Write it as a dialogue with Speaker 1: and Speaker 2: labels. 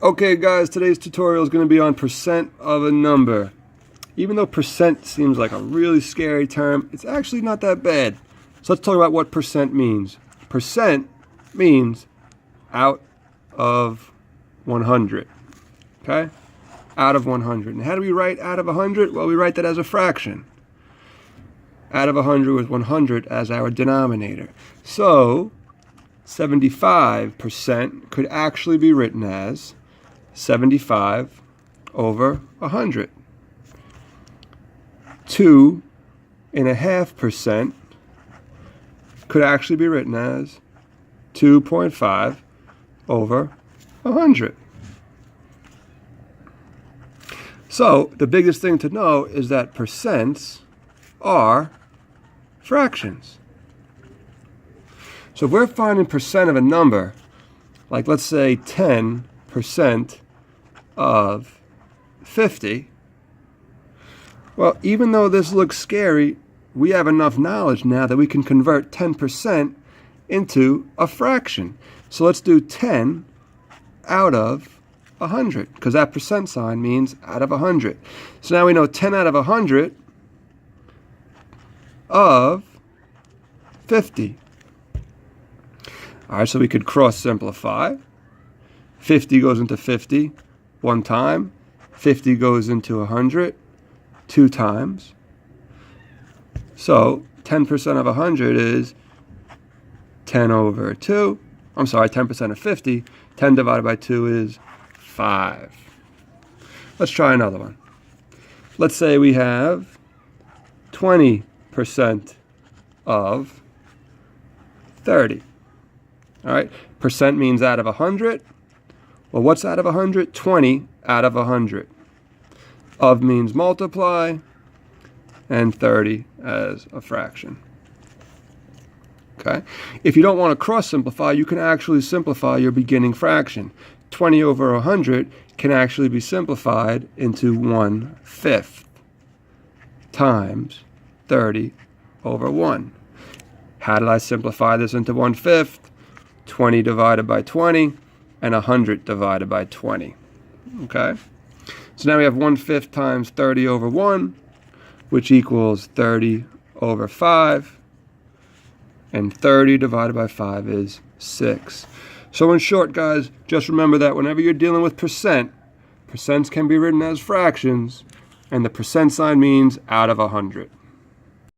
Speaker 1: Okay guys, today's tutorial is going to be on percent of a number. Even though percent seems like a really scary term, it's actually not that bad. So let's talk about what percent means. Percent means out of 100. Okay? Out of 100. And how do we write out of 100? Well, we write that as a fraction. Out of 100 with 100 as our denominator. So 75% could actually be written as 75 over 100. 2.5% could actually be written as 2.5 over 100. So the biggest thing to know is that percents are fractions. So if we're finding percent of a number, like let's say 10% of 50, well, even though this looks scary, we have enough knowledge now that we can convert 10% into a fraction. So let's do 10 out of 100, because that percent sign means out of 100. So now we know 10 out of 100 of 50. All right, so we could cross simplify. 50 goes into 50 one time. 50 goes into 100 two times. So 10% of 100 is 10 over 2. I'm sorry, 10% of 50. 10 divided by 2 is 5. Let's try another one. Let's say we have 20% of 30. All right, percent means out of 100. Well, what's out of 100? 20 out of 100. Of means multiply, and 30 as a fraction. Okay? If you don't want to cross simplify, you can actually simplify your beginning fraction. 20 over 100 can actually be simplified into 1/5 times 30 over 1. How did I simplify this into 1/5? 20 divided by 20 and 100 divided by 20. Okay? So now we have 1/5 times 30 over 1, which equals 30 over 5. And 30 divided by 5 is 6. So in short, guys, just remember that whenever you're dealing with percents can be written as fractions, and the percent sign means out of 100.